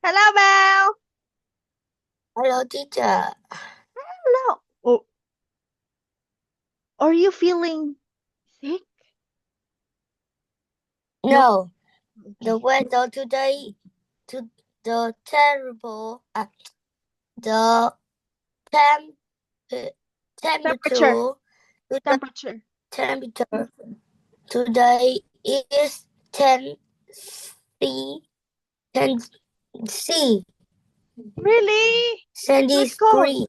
Hello, Belle. Hello, teacher. Hello. Oh, are you feeling sick? No. No, the Okay. weather today, to the terrible, the temp, Temperature. temperature, the Temperature. temperature today is 10 C, 10 C, Really? So it's cold. centigrade.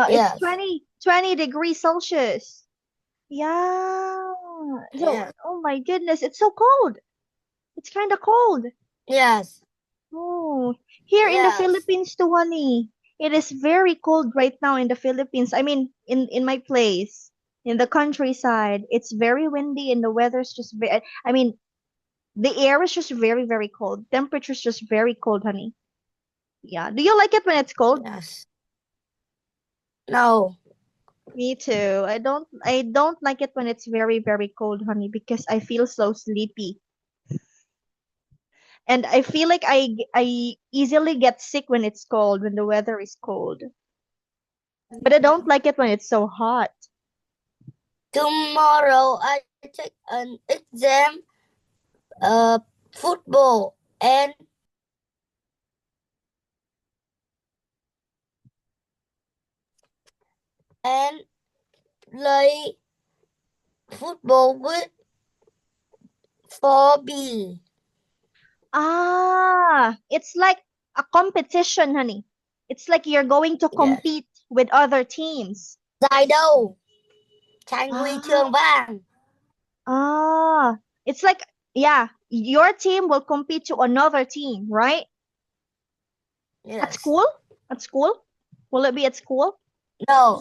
It's Yes, 20 degrees Celsius. Yeah. So, yes, oh my goodness, it's so cold. It's kind of cold. yes, Oh, here in the yes. Philippines too, honey. It is very cold right now in the Philippines. I mean, in my place, in the countryside, it's very windy and the weather's just very, I mean, the air is just very, very cold. Temperature's just very cold, honey. Yeah. Do you like it when it's cold? Yes. No. Me too. I don't like it when it's very, very cold, honey, because I feel so sleepy. And I feel like I easily get sick when it's cold, when the weather is cold. But I don't like it when it's so hot. Tomorrow I take an exam, uh, football and play football with 4B. It's like a competition, honey. It's like you're going to Yes. compete with other teams. Giải đấu, tranh huy Ah, chương vàng. it's like, yeah, your team will compete to another team, right? At Yes. school? At school? Will it be at school? No,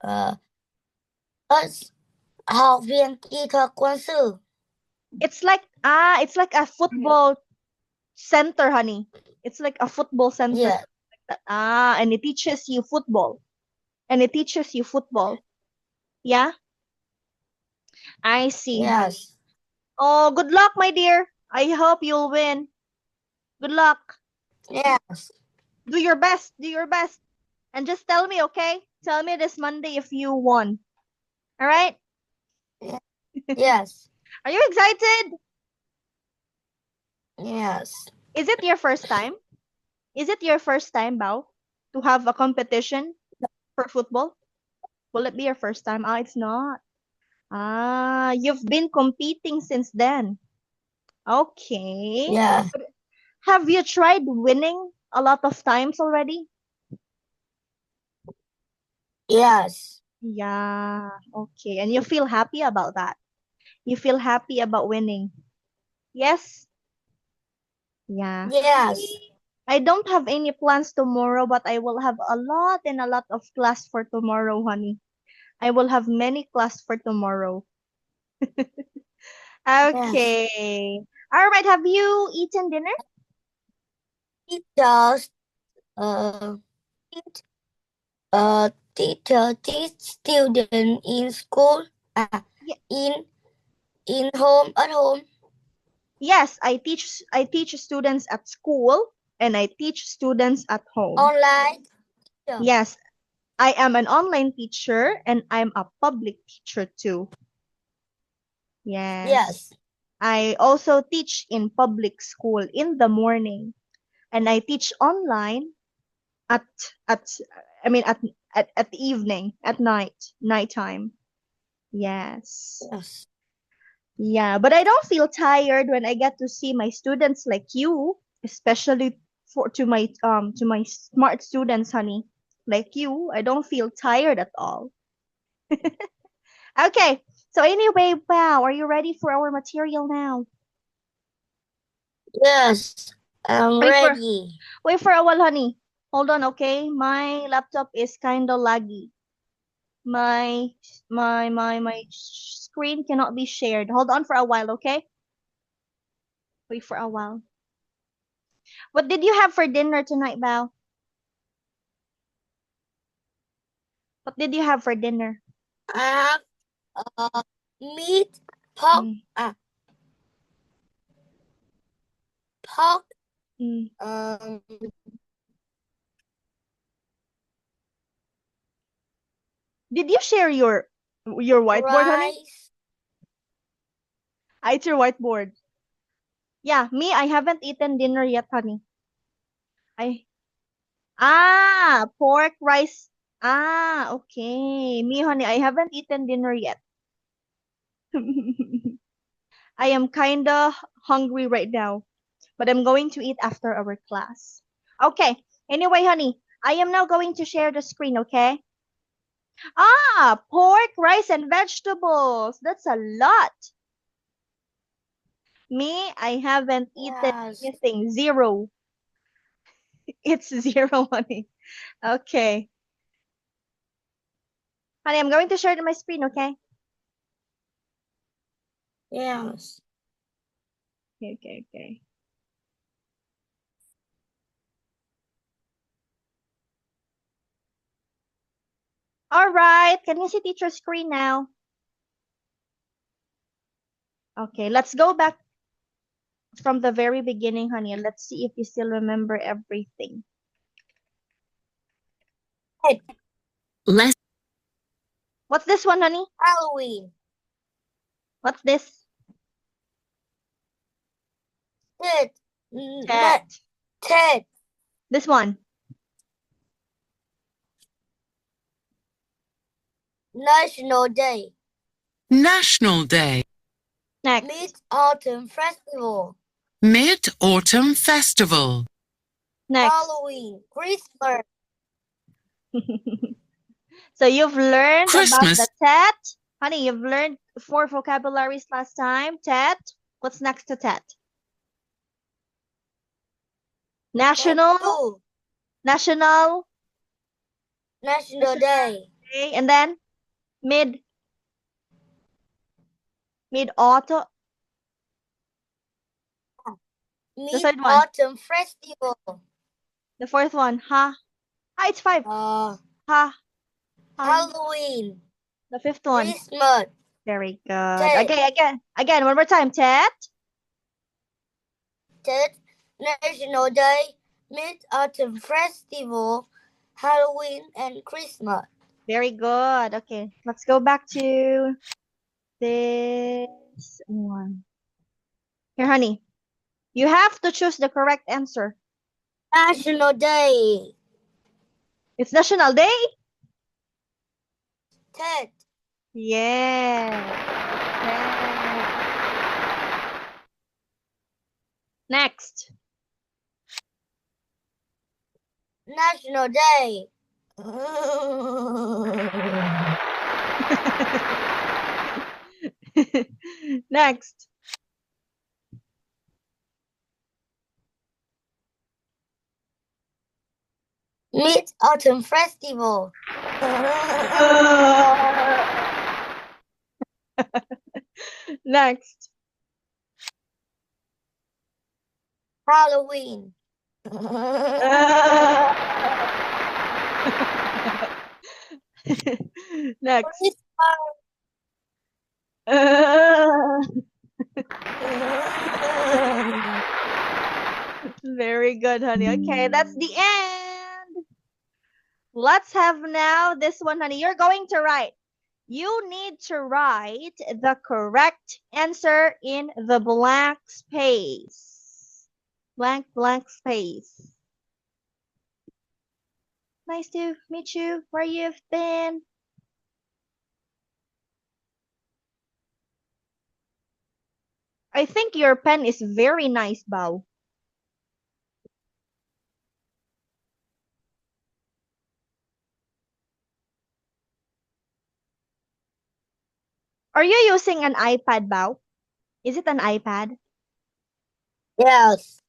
uh, us học viên kỹ thuật quân sự. It's like a football center, honey. It's like a football center. Yes. And it teaches you football. And it teaches you football. Yeah, I see, honey. Yes. Oh, good luck, my dear. I hope you'll win. Good luck. Yes. Do your best. Do your best. And just tell me, okay? Tell me this Monday if you won. All right? Yes. Are you excited? Yes. Is it your first time? Is it your first time, Bao, to have a competition for football? Will it be your first time? It's not. You've been competing since then. Okay. Yeah. Have you tried winning a lot of times already? Yes. Yeah. Okay. And you feel happy about that? You feel happy about winning? Yes? Yeah. Yes. I don't have any plans tomorrow, but I will have a lot and a lot of class for tomorrow, honey. I will have many class for tomorrow. Yes. Okay. All right. Have you eaten dinner? Teachers, uh, teach, teacher teach student in school, Ye- in home, at home, yes, I teach students at school and I teach students at home. online. Yeah. Yes, I am an online teacher and I'm a public teacher too. Yes. Yes. I also teach in public school in the morning and I teach online at at I mean at the evening, at nighttime. Yes. Yes. Yeah, but I don't feel tired when I get to see my students like you, especially to my smart students, honey. Like you, I don't feel tired at all. Okay. So anyway, wow, are you ready for our material now? Yes. I'm Wait for ready. wait for a while, honey. Hold on, okay? My laptop is kinda laggy. My screen cannot be shared. Hold on for a while, okay? Wait for a while. What did you have for dinner tonight, Bao? What did you have for dinner? I have, meat, pork, Mm. uh, Pork. Mm. Did you share your whiteboard, honey? Rice. It's your whiteboard. Yeah, me, I haven't eaten dinner yet, honey. I pork rice. Okay. Me, honey, I haven't eaten dinner yet. I am kinda hungry right now, but I'm going to eat after our class. Okay. Anyway, honey, I am now going to share the screen, okay? Pork, rice, and vegetables. That's a lot. Me, I haven't eaten Yes. anything. Zero. It's zero, honey. Okay. Honey, I'm going to share my screen, okay? Yes. Okay. All right. Can you see teacher's screen now? Okay, let's go back from the very beginning, honey, and let's see if you still remember everything. Less What's this one, honey? Halloween. What's this? Ted. Ted. Ted. This one. National Day. National Day. Next. Mid-Autumn Festival. Mid-Autumn Festival. Next. Halloween. Christmas. So you've learned about Christmas. the Tet. Honey, you've learned 4 vocabularies last time. Tet. What's next to Tet? National. Tattoo. National. National Day. Okay. And then mid-autumn. The third one. Mid-Autumn Festival. The fourth one. It's 5. Halloween. The fifth one. Christmas. Very good. Tet. Again, one more time. Tet. Ted. National Day. Mid-Autumn Festival. Halloween and Christmas. Very good. Okay, let's go back to this one. Here, honey. You have to choose the correct answer. National Day. It's National Day? Ted. Yeah. Next. National Day. Next. Mid-Autumn Festival. Next. Halloween. Next. Christmas. Very good, honey. Okay, that's the end. Let's have now this one, honey. You're going to write. You need to write the correct answer in the blank space. Blank space. Nice to meet you where you've been. I think your pen is very nice, Bao. Are you using an iPad, Bao? Is it an iPad? Yes.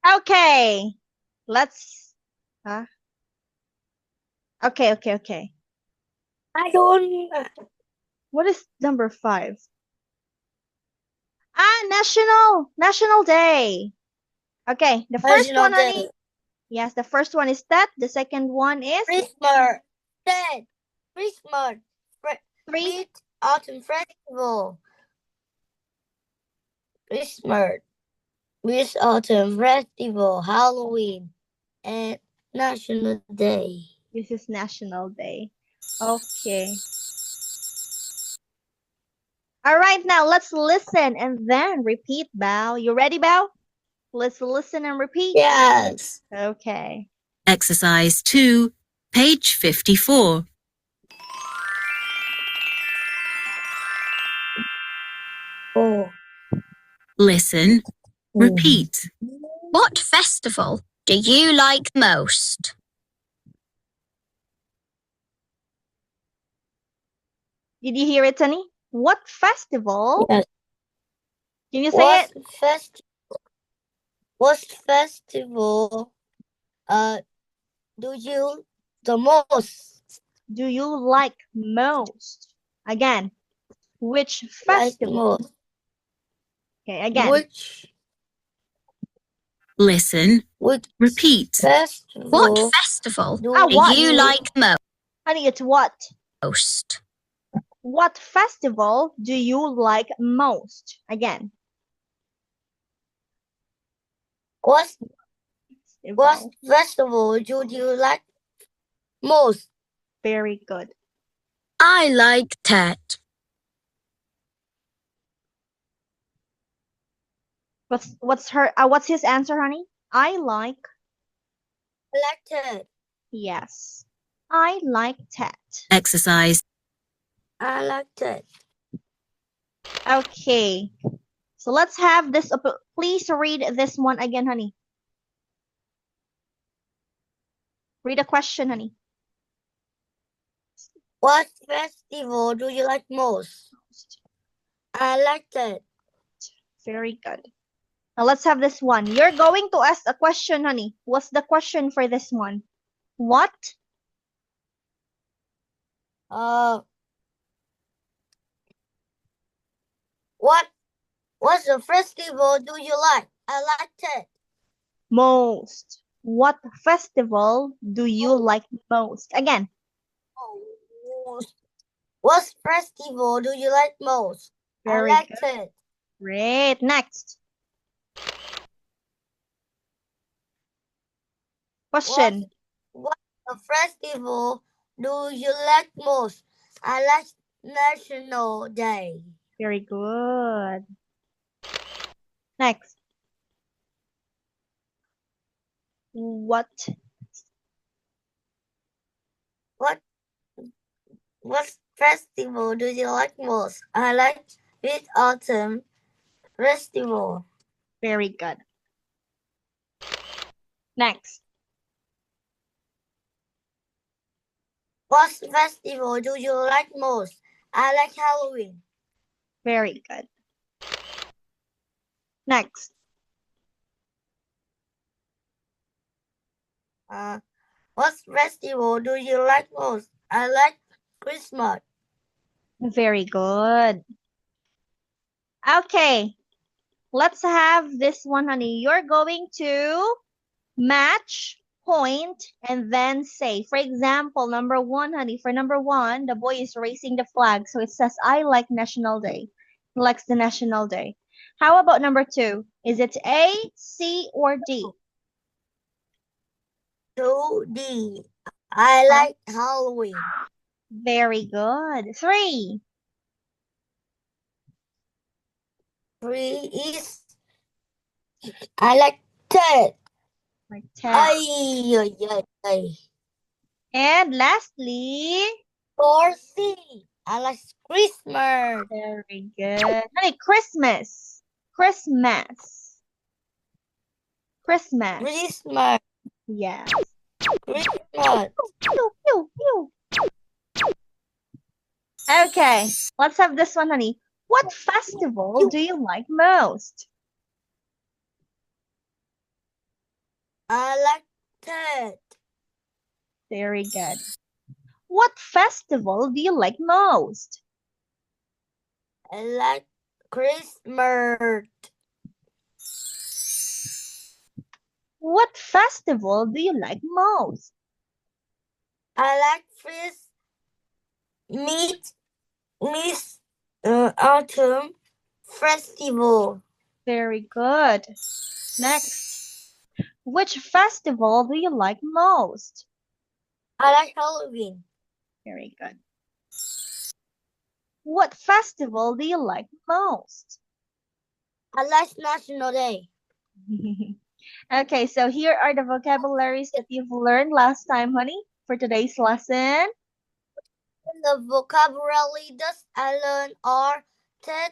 Okay. Let's. Huh? Okay. I don't. What is number 5? National Day. Okay, the first National one, Day. honey. Yes, the first one is that. The second one is Christmas. Day. Christmas. 3. Mid-Autumn Festival. Christmas. Mid-Autumn Festival. Halloween. And National Day. This is National Day. Okay. All right, now let's listen and then repeat, Bao. You ready, Bao? Let's listen and repeat. Yes. Okay. Exercise 2, page 54. Oh. Listen, repeat. What festival do you like most? Did you hear it, Tony? What festival? Yes. Can you say it? What festival do you the most? Do you like most? Again, which Like festival? most? Okay, again. Which Listen, repeat. festival? What festival do what? you like Honey, it's what? most? What festival do you like most? Again. What festival do you like most? Very good. I like Tet. What's his answer, honey? I like. Elected. Yes. I like Tet. Exercise. I like that. Okay. So let's have this up. Please read this one again, honey. Read a question, honey. What festival do you like most? I like that. Very good. Now let's have this one. You're going to ask a question, honey. What's the question for this one? What? What's the festival do you like? I like that. Most. What festival do you like most? Again. What festival do you like most? Very I like good. that. Great. Next. Question. What festival do you like most? I like National Day. Very good. Next. What festival do you like most? I like Mid-Autumn Festival. Very good. Next. What festival do you like most? I like Halloween. Very good. Next. What festival do you like most? I like Christmas. Very good. Okay. Let's have this one, honey. You're going to match, point, and then say. For example, number 1, honey. For number 1, the boy is raising the flag. So it says, I like National Day. He likes the National Day. How about number 2? Is it A, C, or D? 2D. I like Halloween. Very good. 3. 3 is I like Ted. Like 10. Ay. And lastly, 4C. I like Christmas. very good. Honey, Christmas. Christmas. Christmas. Christmas. Yes. Christmas. Pew, pew, pew. Okay, let's have this one, honey. What festival do you like most? I like Ted. Very good. What festival do you like most? I like Christmas. What festival do you like most? I like fish Miss Autumn Festival. Very good. Next. Which festival do you like most? I like Halloween. Very good. What festival do you like most? I like National Day. Okay, so here are the vocabularies that you've learned last time, honey, for today's lesson. The vocabulary that I learned are Ted,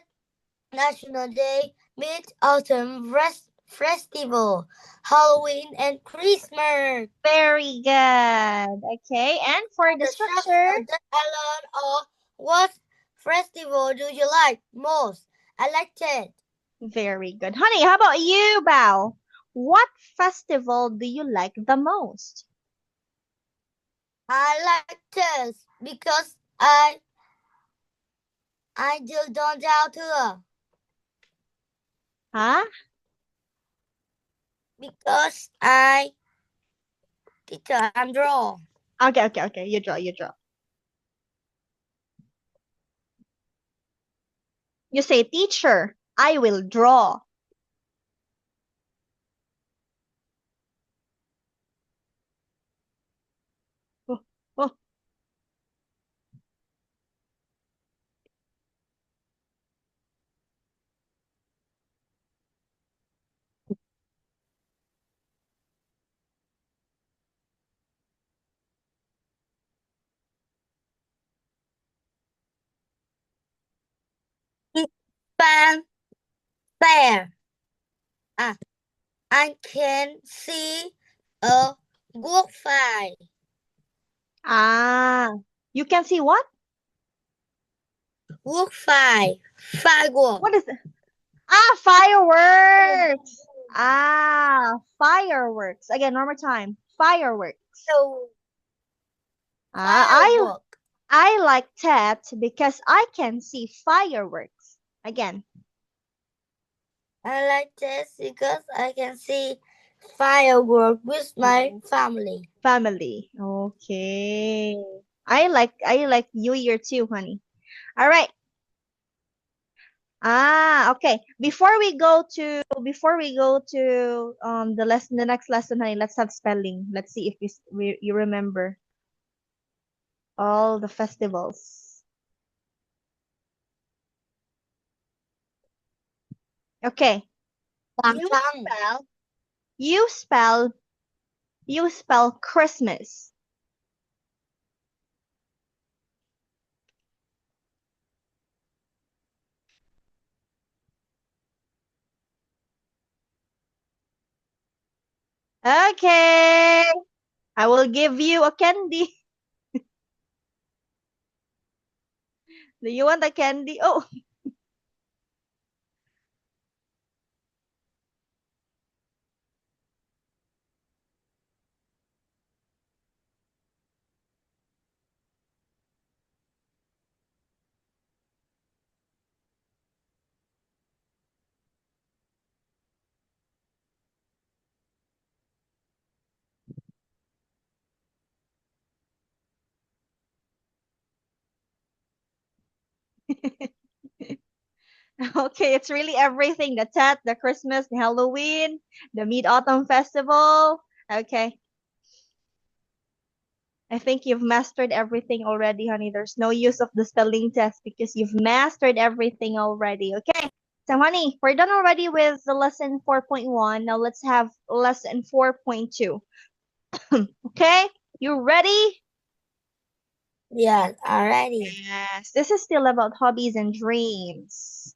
National Day, Mid-Autumn Festival, Halloween, and Christmas. Very good. Okay, and for the structure, that I learned are what festival do you like most? I like Ted. very good. Honey, how about you, Bao? What festival do you like the most? I like Ted because I do don't doubt her. Huh? Because I teacher I'm draw. Okay. You draw. You say, teacher, I will draw. Oh, oh. Fan fair. I can see a good fire. Ah, you can see what? Good fire. Firework. What is it? Ah, fireworks. Ah, fireworks. Again, one more time. Fireworks. So Ah, firework. I like that because I can see fireworks. Again. I like this because I can see firework with my family. Family. Okay. I like New Year too, honey. All right. Ah, okay. Before we go to the next lesson, honey, let's have spelling. Let's see if you remember all the festivals. Okay. You spell you spell you spell Christmas. Okay. I will give you a candy. Do you want a candy? Oh, okay. It's really everything. The Tet, the Christmas, the Halloween, the Mid-Autumn Festival. Okay. I think you've mastered everything already, honey. There's no use of the spelling test because you've mastered everything already. Okay. So, honey, we're done already with the lesson 4.1. Now let's have lesson 4.2. Okay? You ready? Yes, already. Yes. This is still about hobbies and dreams.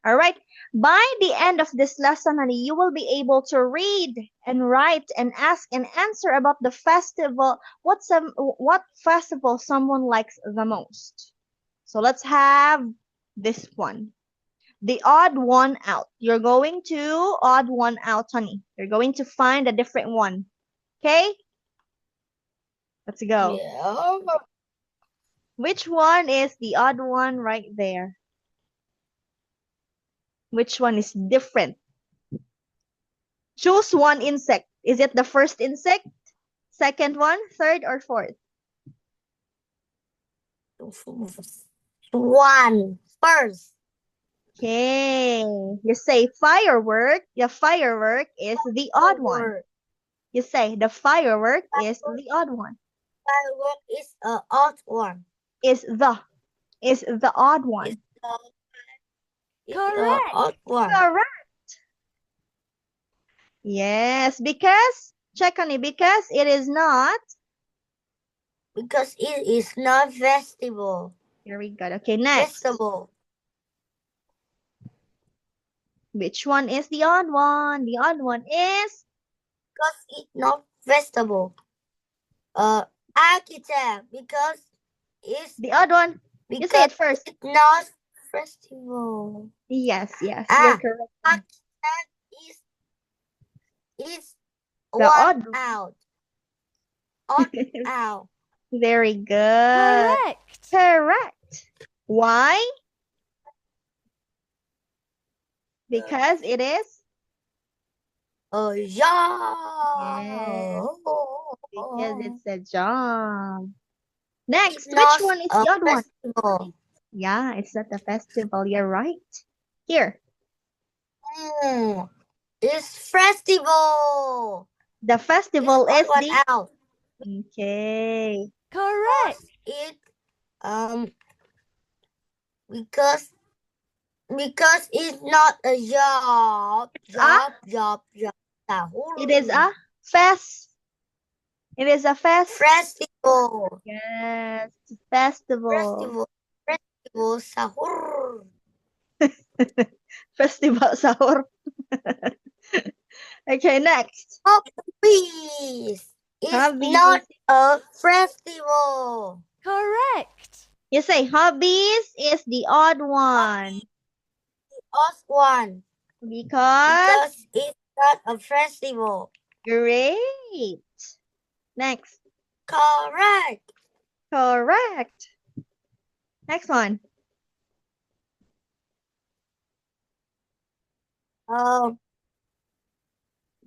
All right. By the end of this lesson, honey, you will be able to read and write and ask and answer about the festival. What festival someone likes the most? So let's have this one. the odd one out. You're going to odd one out, honey. You're going to find a different one. Okay? Let's go. Yeah. Which one is the odd one right there? Which one is different? Choose one insect. Is it the first insect, second one, third, or fourth? One first. Okay. You say firework. The firework is the odd one. You say the firework is the odd one. Firework is an odd one. Is the odd one. It's the Correct. odd one. Correct. Yes, because check on it, because it is not. Because it is not vegetable. Very good. Okay, next. Vegetable. Which one is the odd one? The odd one is Because it's not vegetable. Architect. Because it's the odd one. You say it first. it's not vegetable. Yes, you're Ah. correct. Architect is The one odd. out. Odd out. Very good. Correct. Why? Because it is Yeah. because it's a job. Next, It's not which one is a the odd one? vegetable. Yeah, it's not a festival. You're right. Here, It's festival. the festival is It's one the. out. Okay. Correct. It because it's not a job. Job. It is a fest. It is a fest. festival. Yes, festival. Festival sahur. Festival sahur. Okay, next. Hobbies. It's Hobbies. not a festival. Correct. You say hobbies is the odd one Odd one. because Because it's not a festival. great. Next. Correct. Correct. Next one.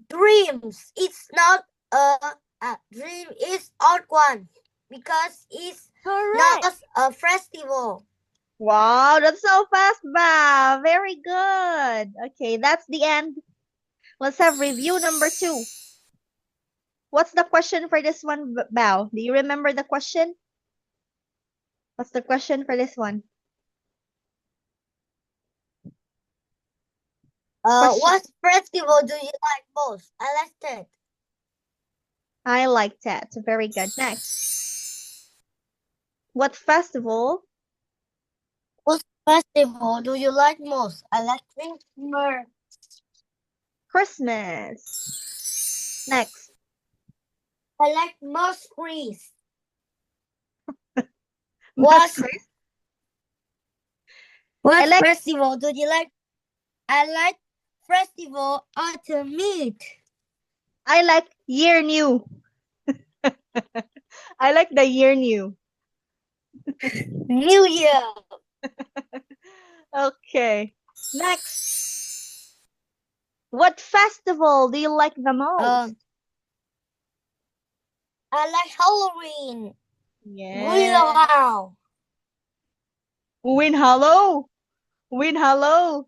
Dreams. It's not a dream. It's odd one because it's Correct. not a festival. Wow, that's so fast, Bao. Very good. Okay, that's the end. Let's have review number 2. What's the question for this one, Bao? Do you remember the question? What's the question for this one? Question. What festival do you like most? I like that. I like that. Very good. Next. What festival? What festival do you like most? I like Christmas. Christmas. Next. I like Muscris. Muscris. What I like- festival do you like? I like festival autumn meat. I like year new. I like the year new. New Year. Okay. Next. What festival do you like the most? I like Halloween. Yeah. Willow. Win Hello. Win Hello.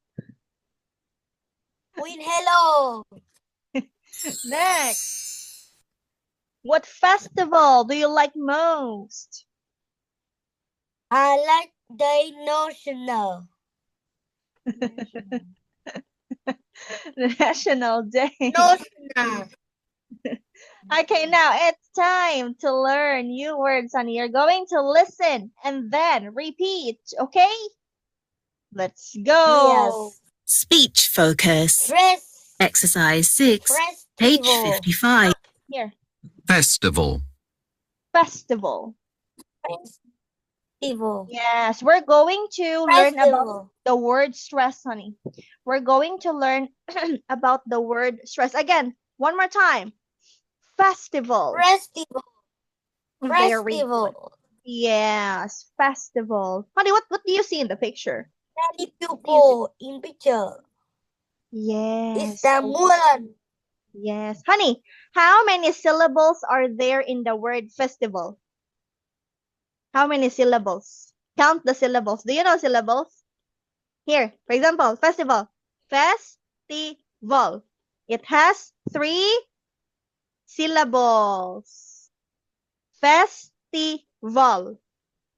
Win hello. Next. What festival do you like most? I like the National. National Day. National. Okay, now it's time to learn new words, honey. You're going to listen and then repeat, okay? Let's go. Yes. Speech focus. Dress. Exercise 6, page Festival. 55. Here. Festival. Festival. Festival. Yes, we're going to learn about Festival. the word stress, honey. We're going to learn about the word stress. Again, one more time. Festival. Festival. Very good. Festival. Yes, festival. Honey, what do you see in the picture? Many people in picture. Yes. Istanbul. Yes. Honey, how many syllables are there in the word festival? How many syllables? Count the syllables. Do you know syllables? Here, for example, festival. Festival. It has 3 syllables. Festival.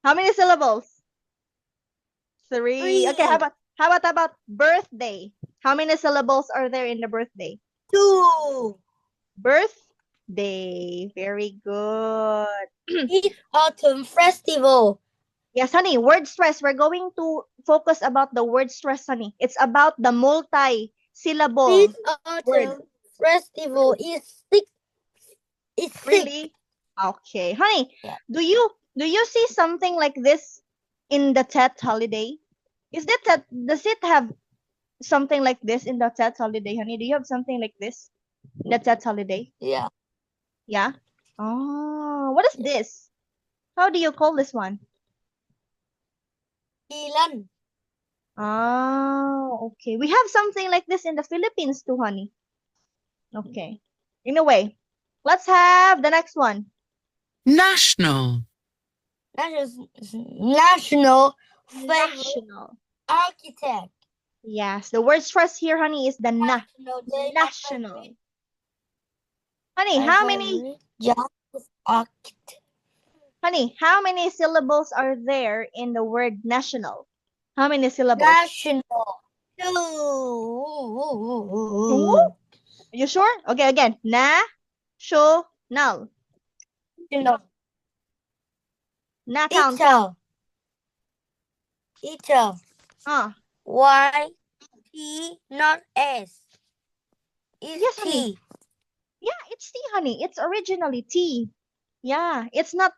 How many syllables? 3. Okay, how about birthday? How many syllables are there in the birthday? 2. Birthday. Very good. It's autumn festival. Yes, honey, word stress. We're going to focus about the word stress, honey. It's about the multi-syllable This word. autumn festival is 6. It's 6. Really? Okay. Honey, Yeah. do you see something like this in the Tet holiday? Does it have something like this in the Tet holiday, honey? Do you have something like this in the Tet holiday? Yeah. Yeah? Oh, what is this? How do you call this one? Ilan. Oh, okay. We have something like this in the Philippines too, honey. Okay. Anyway, let's have the next one. National. National favorite National. architect. Yes, the word stress here, honey, is the na. National Day. National. Honey, how many architect. Honey, how many syllables are there in the word national? How many syllables? National. 2. Two? Are you sure? Okay, again. National. National. Na count. Eater. Y, T, not S. It's Yes, T. honey. Yeah, it's T, honey. It's originally T. Yeah, it's not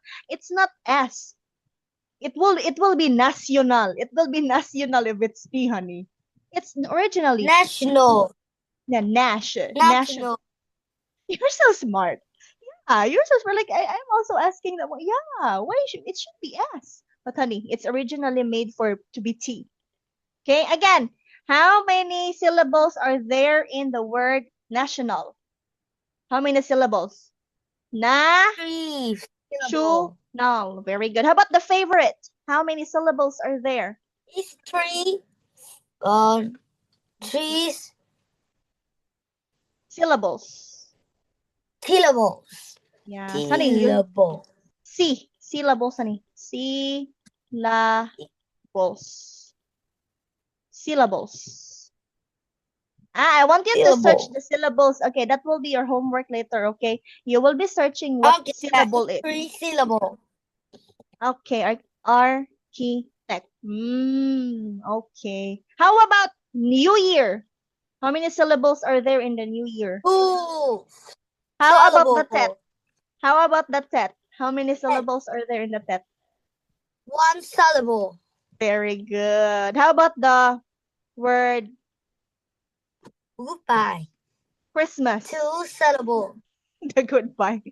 S. It will be national. It will be national if it's T, honey. It's originally National. Yeah, national. National. You're so smart. Yeah, you're so smart. Like I'm also asking that. Yeah, it should be S? But honey, it's originally made to be T. Okay, again, how many syllables are there in the word national? How many syllables? 3 syllables. No, very good. How about the favorite? How many syllables are there? It's 3. 3 Syllables. syllables. Yeah, honey, Syllable. syllables, honey. Syllables. I want you to search the syllables. Okay, that will be your homework later, okay? You will be searching what syllable it is. 3 syllables. Okay, architect. Okay. How about New Year? How many syllables are there in the New Year? 2. How about the Tet? How about the Tet? How many syllables are there in the Tet? 1 syllable. Very good. How about the word Goodbye. Christmas? 2 syllables. The goodbye.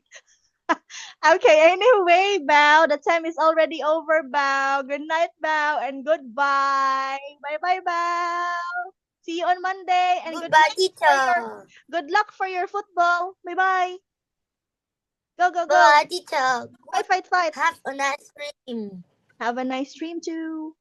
Okay, anyway, Bao, the time is already over, Bao. Good night, Bao, and goodbye. Bye-bye, Bao. See you on Monday, and Goodbye, teacher. good luck for your football. Bye-bye. Go, go, go. Goodbye, teacher. Fight. Have a nice dream. Have a nice dream, too.